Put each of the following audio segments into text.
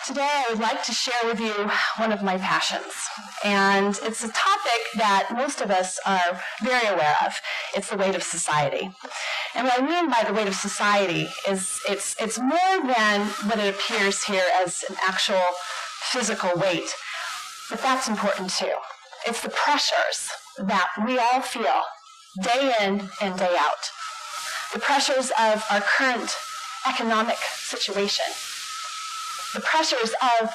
Today I would like to share with you one of my passions, and it's a topic that most of us are very aware of. It's the weight of society. And what I mean by the weight of society is it's more than what it appears here as an actual physical weight, but that's important too. It's the pressures that we all feel day in and day out. The pressures of our current economic situation. The pressures of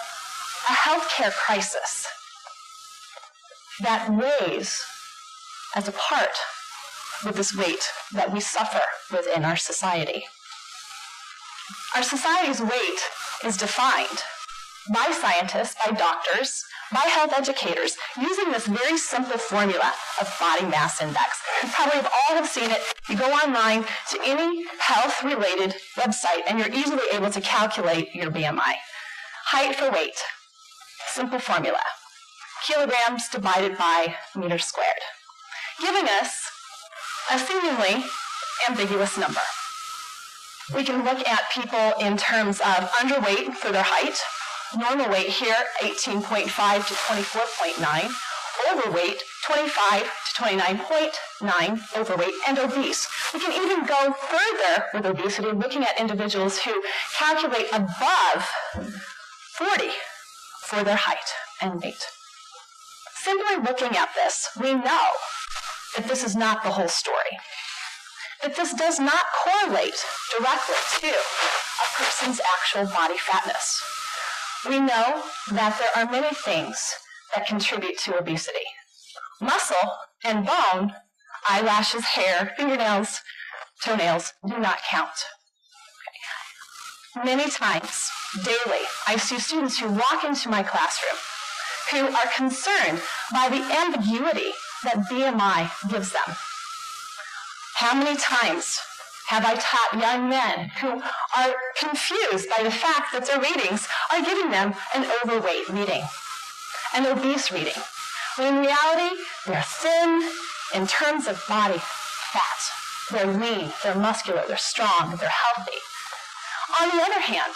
a healthcare crisis that weighs as a part with this weight that we suffer within our society. Our society's weight is defined by scientists, by doctors, by health educators, using this very simple formula of body mass index. You probably all have seen it. You go online to any health-related website, and you're easily able to calculate your BMI. Height for weight, simple formula, kilograms divided by meters squared, giving us a seemingly ambiguous number. We can look at people in terms of underweight for their height, normal weight here, 18.5 to 24.9, overweight, 25 to 29.9 overweight, and obese. We can even go further with obesity, looking at individuals who calculate above 40 for their height and weight. Simply looking at this, we know that this is not the whole story, that this does not correlate directly to a person's actual body fatness. We know that there are many things that contribute to obesity. Muscle and bone, eyelashes, hair, fingernails, toenails do not count. Many times, daily, I see students who walk into my classroom who are concerned by the ambiguity that BMI gives them. How many times have I taught young men who are confused by the fact that their readings are giving them an overweight reading, an obese reading, when in reality, they're thin in terms of body fat. They're lean, they're muscular, they're strong, they're healthy. On the other hand,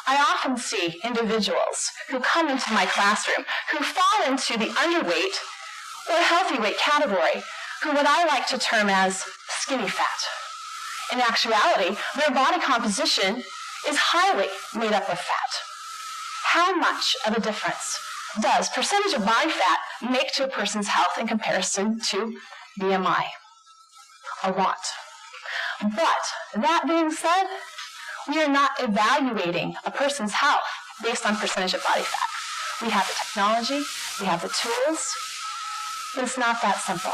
I often see individuals who come into my classroom who fall into the underweight or healthy weight category, who what I like to term as skinny fat. In actuality, their body composition is highly made up of fat. How much of a difference does percentage of body fat make to a person's health in comparison to BMI? A lot. But that being said, we are not evaluating a person's health based on percentage of body fat. We have the technology, we have the tools, but it's not that simple.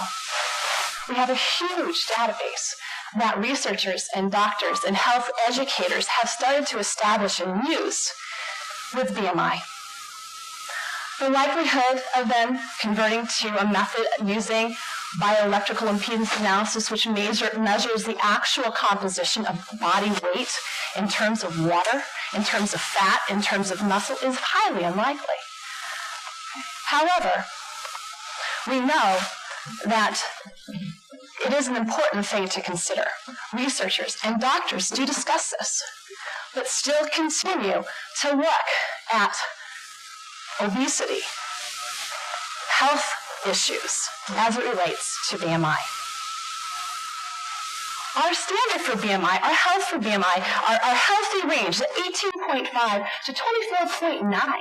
We have a huge database that researchers and doctors and health educators have started to establish and use with BMI. The likelihood of them converting to a method using bioelectrical impedance analysis, which measures the actual composition of body weight in terms of water, in terms of fat, in terms of muscle, is highly unlikely. However, we know that it is an important thing to consider. Researchers and doctors do discuss this, but still continue to look at obesity, health issues as it relates to BMI. Our standard for BMI, our health for BMI, our healthy range, the 18.5 to 24.9.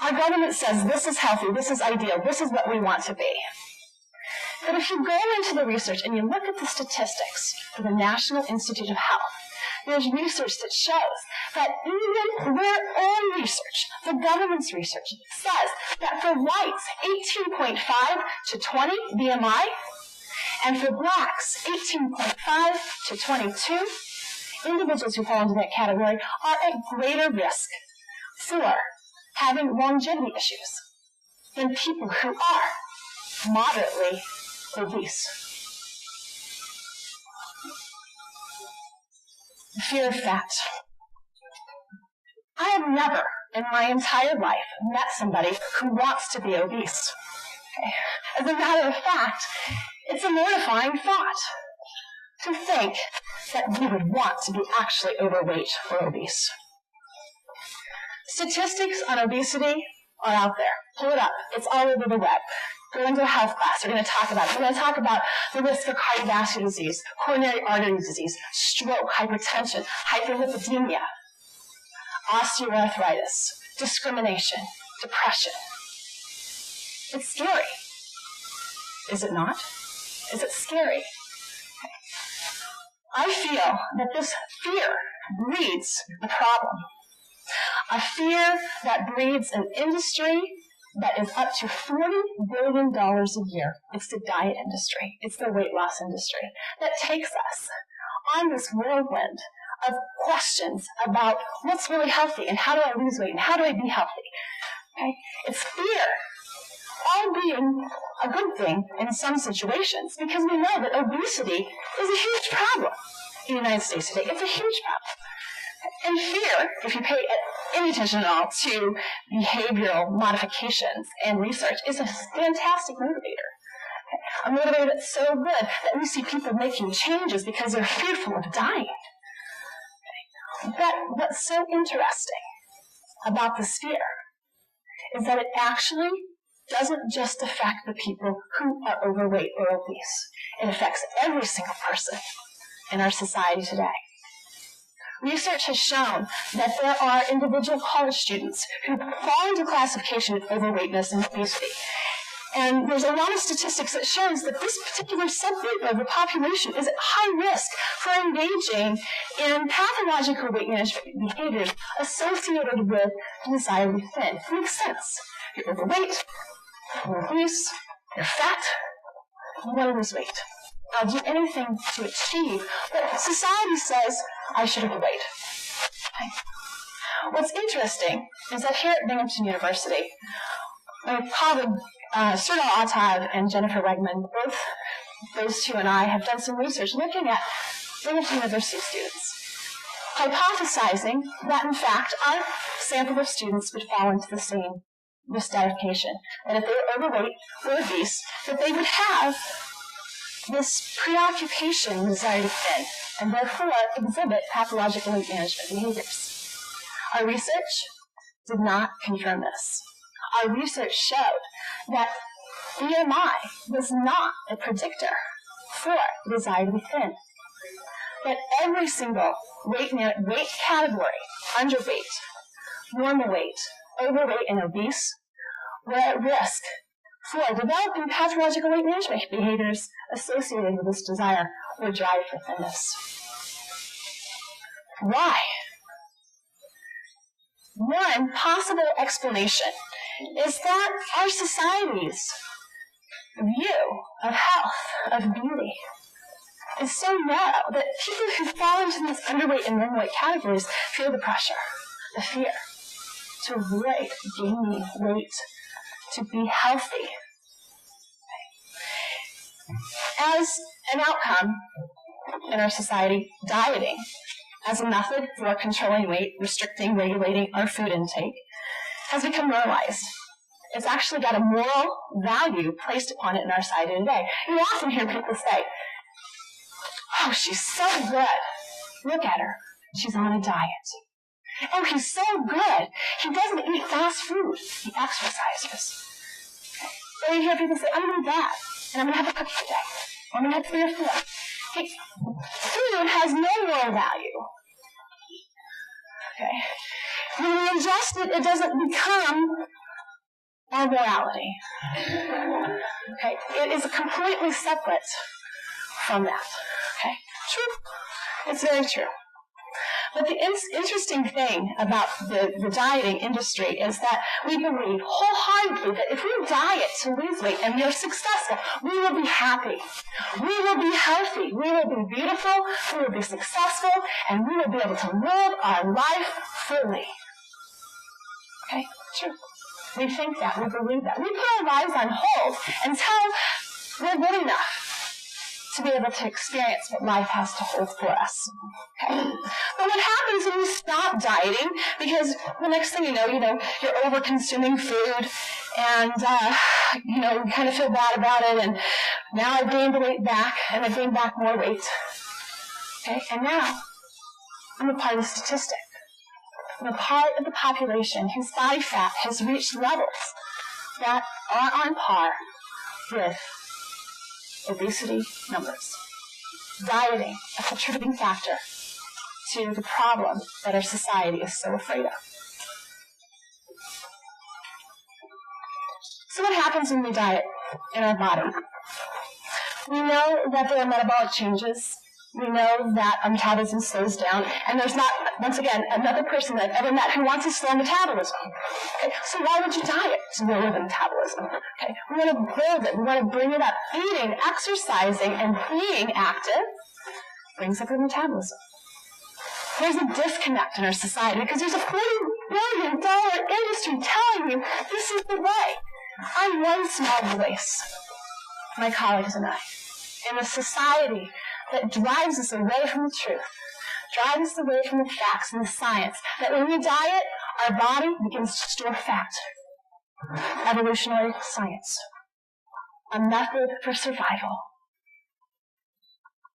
Our government says this is healthy, this is ideal, this is what we want to be. But if you go into the research and you look at the statistics for the National Institute of Health, there's research that shows that even their own research, the government's research, says that for whites, 18.5 to 20 BMI, and for blacks, 18.5 to 22, individuals who fall into that category are at greater risk for having longevity issues than people who are moderately obese. Fear of fat. I have never in my entire life met somebody who wants to be obese. As a matter of fact, it's a mortifying thought to think that we would want to be actually overweight or obese. Statistics on obesity are out there. Pull it up. It's all over the web. Go into a health class. We're going to talk about it. We're going to talk about the risk of cardiovascular disease, coronary artery disease, stroke, hypertension, hyperlipidemia, osteoarthritis, discrimination, depression. It's scary. Is it not? Is it scary? I feel that this fear breeds a problem. A fear that breeds an industry that is up to $40 billion a year. It's the diet industry. It's the weight loss industry that takes us on this whirlwind of questions about what's really healthy and how do I lose weight and how do I be healthy. Okay? It's fear, all being a good thing in some situations, because we know that obesity is a huge problem in the United States today. It's a huge problem. And fear, if you pay any attention at all to behavioral modifications and research, is a fantastic motivator. A motivator that's so good that we see people making changes because they're fearful of dying. But what's so interesting about this fear is that it actually doesn't just affect the people who are overweight or obese. It affects every single person in our society today. Research has shown that there are individual college students who fall into classification of overweightness and obesity. And there's a lot of statistics that shows that this particular subgroup of the population is at high risk for engaging in pathological weight management behaviors associated with the desire to be thin. It makes sense. You're overweight, you're obese, you're fat, you want to lose weight. I'll do anything to achieve what society says I should avoid. Okay. What's interesting is that here at Binghamton University, my colleague Serdal Attab and Jennifer Wegman, both those two and I have done some research looking at Binghamton University students, hypothesizing that in fact our sample of students would fall into the same risk stratification, that if they were overweight or obese, that they would have this preoccupation, desire to thin, and therefore exhibit pathological weight management behaviors. Our research did not confirm this. Our research showed that BMI was not a predictor for desire to be thin. That every single weight category, underweight, normal weight, overweight, and obese, were at risk for developing pathological weight management behaviors associated with this desire or drive for thinness. Why? One possible explanation is that our society's view of health, of beauty, is so narrow that people who fall into these underweight and normal weight categories feel the pressure, the fear, to avoid gaining weight, to be healthy. As an outcome in our society, dieting as a method for controlling weight, restricting, regulating our food intake, has become normalized. It's actually got a moral value placed upon it in our society today. You often hear people say, "Oh, she's so good. Look at her. She's on a diet. Oh, he's so good. He doesn't eat fast food. He exercises." Or you hear people say, "I'm going to that, and I'm going to have a cookie today. Or I'm going to have 3 or 4. Hey, food has no moral value. Okay? When we ingest it, it doesn't become our morality. Okay? It is completely separate from that. Okay? True. It's very true. But the interesting thing about the dieting industry is that we believe wholeheartedly that if we diet to lose weight and we are successful, we will be happy. We will be healthy. We will be beautiful. We will be successful. And we will be able to live our life fully. Okay? True. We think that. We believe that. We put our lives on hold until we're good enough to be able to experience what life has to hold for us. Okay? But what happens when you stop dieting, because the next thing you know, you're over-consuming food, and, you kind of feel bad about it, and now I've gained the weight back, and I've gained back more weight. Okay, and now I'm a part of the statistic. I'm a part of the population whose body fat has reached levels that are on par with obesity numbers. Dieting, a contributing factor to the problem that our society is so afraid of. So what happens when we diet in our body? We know that there are metabolic changes. We know that our metabolism slows down, and there's not, once again, another person that I've ever met who wants to slow metabolism. Okay, so why would you diet to lower the metabolism? Okay, we want to build it. We want to bring it up. Eating, exercising, and being active brings up your metabolism. There's a disconnect in our society because there's a $40 billion industry telling you this is the way. I'm one small voice, my colleagues and I, in a society that drives us away from the truth, drives us away from the facts and the science, that when we diet, our body begins to store fat. Evolutionary science. A method for survival.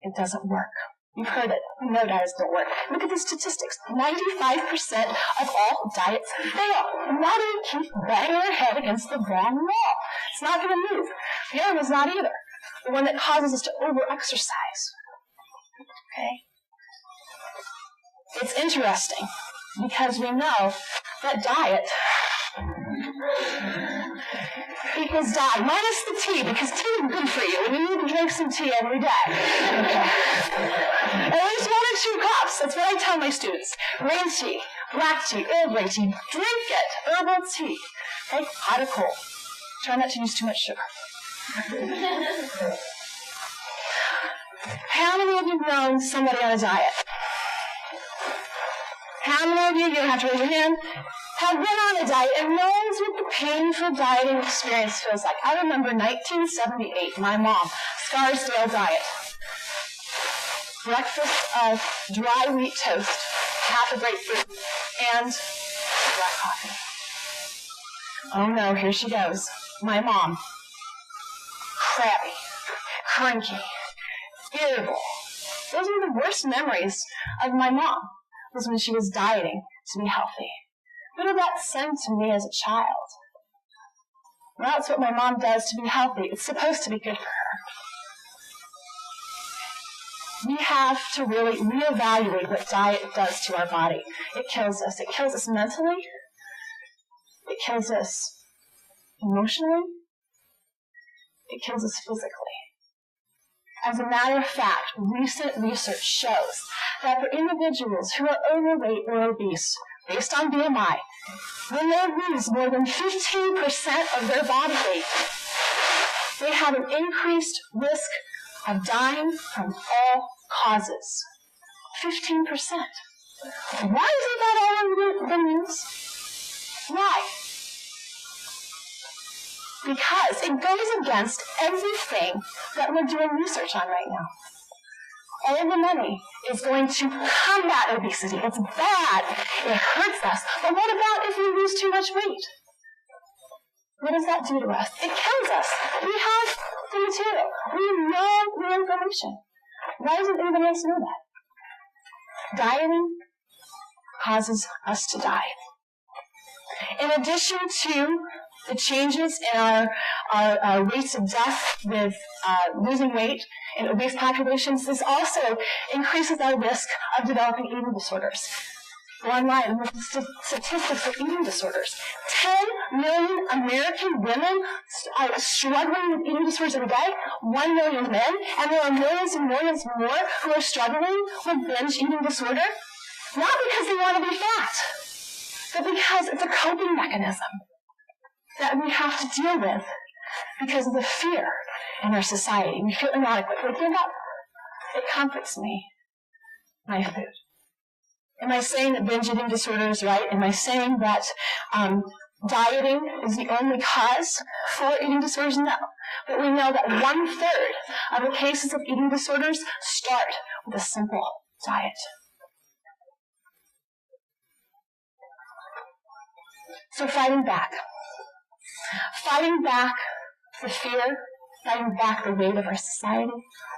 It doesn't work. You've heard it. We know diets don't work. Look at the statistics. 95% of all diets fail. And why do we keep banging our head against the wrong wall? It's not going to move. The other one's not either. The one that causes us to over-exercise. Okay? It's interesting because we know that diet equals die, minus the tea, because tea is good for you, and you need to drink some tea every day. Okay. At least 1 or 2 cups. That's what I tell my students. Green tea, black tea, Earl Grey tea. Drink it. Herbal tea. Okay? Hot or cold. Try not to use too much sugar. How many of you have known somebody on a diet? How many of you don't have to raise your hand, have been on a diet and knows what the painful dieting experience feels like? I remember 1978, my mom, Scarsdale diet. Breakfast of dry wheat toast, half a grapefruit, and black coffee. Oh no, here she goes. My mom. Crabby, cranky, irritable. Those are the worst memories of my mom, was when she was dieting to be healthy. What did that send to me as a child? Well, that's what my mom does to be healthy. It's supposed to be good for her. We have to really reevaluate what diet does to our body. It kills us. It kills us mentally. It kills us emotionally. It kills us physically. As a matter of fact, recent research shows that for individuals who are overweight or obese, based on BMI, when they lose more than 15% of their body weight, they have an increased risk of dying from all causes. 15%. Why isn't that all in the news? Why? Because it goes against everything that we're doing research on right now. All the money is going to combat obesity. It's bad. It hurts us. But what about if we lose too much weight? What does that do to us? It kills us. We have the material. We know the information. Why doesn't anybody else know that? Dieting causes us to die. In addition to the changes in our rates of death with losing weight in obese populations, this also increases our risk of developing eating disorders. Go online and look at the statistics of eating disorders. 10 million American women are struggling with eating disorders every day, 1 million men, and there are millions and millions more who are struggling with binge eating disorder, not because they want to be fat, but because it's a coping mechanism that we have to deal with because of the fear in our society. We feel inadequate. We give up. It comforts me, my food. Am I saying that binge eating disorder is right? Am I saying that dieting is the only cause for eating disorders? No. But we know that 1/3 of the cases of eating disorders start with a simple diet. So fighting back. Fighting back the fear, fighting back the weight of our society.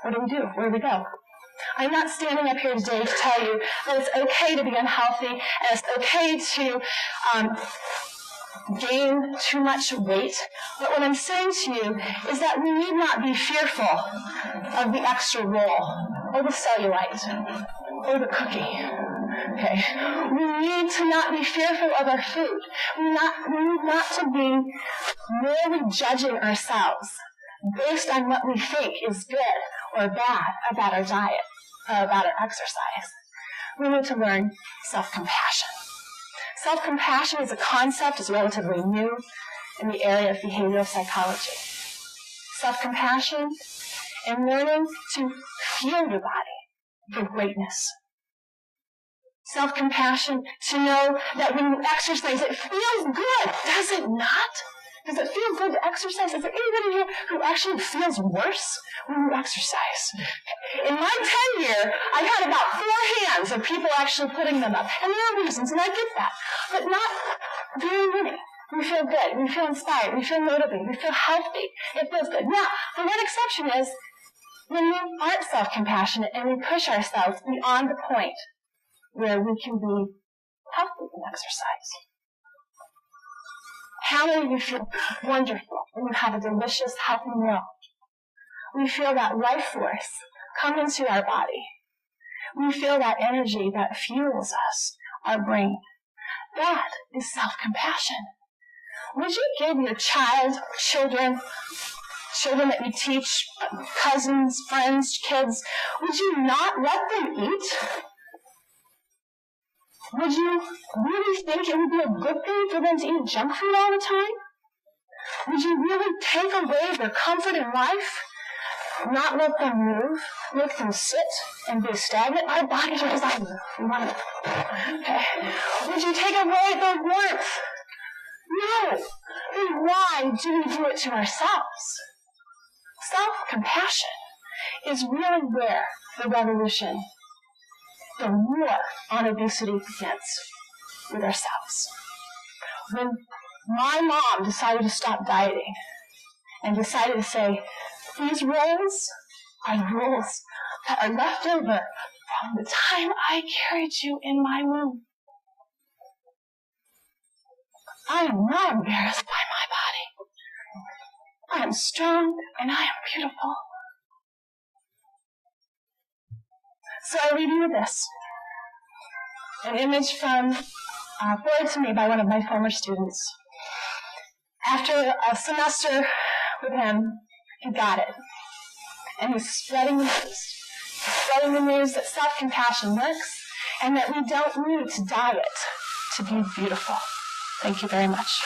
What do? Where do we go? I'm not standing up here today to tell you that it's okay to be unhealthy and it's okay to gain too much weight. But what I'm saying to you is that we need not be fearful of the extra roll or the cellulite or the cookie. Okay. We need to not be fearful of our food. We need not to be merely judging ourselves based on what we think is good or bad about our diet or about our exercise. We need to learn self-compassion. Self-compassion as a concept is relatively new in the area of behavioral psychology. Self-compassion and learning to feel your body for greatness. Self-compassion to know that when you exercise, it feels good, does it not? Does it feel good to exercise? Is there anybody here who actually feels worse when you exercise? In my tenure, I've had about 4 hands of people actually putting them up. And there are reasons, and I get that. But not very many. We feel good. We feel inspired. We feel motivated. We feel healthy. It feels good. Now, the one exception is when we aren't self-compassionate and we push ourselves beyond the point where we can be healthy in exercise. How many of you feel wonderful when you have a delicious, healthy meal? We feel that life force come into our body. We feel that energy that fuels us, our brain. That is self-compassion. Would you give your children that you teach, cousins, friends, kids, would you not let them eat? Would you really think it would be a good thing for them to eat junk food all the time? Would you really take away their comfort in life? Not let them move, make them sit and be stagnant? Our bodies are designed to move. Okay. Would you take away their warmth? No. Then why do we do it to ourselves? Self-compassion is really where the revolution, the war on obesity begins with ourselves. When my mom decided to stop dieting and decided to say, these rolls are rolls that are left over from the time I carried you in my womb. I am not embarrassed by my body. I am strong and I am beautiful. So I leave you with this. An image forwarded to me by one of my former students. After a semester with him, he got it. And he's spreading the news. He's spreading the news that self-compassion works and that we don't need to diet to be beautiful. Thank you very much.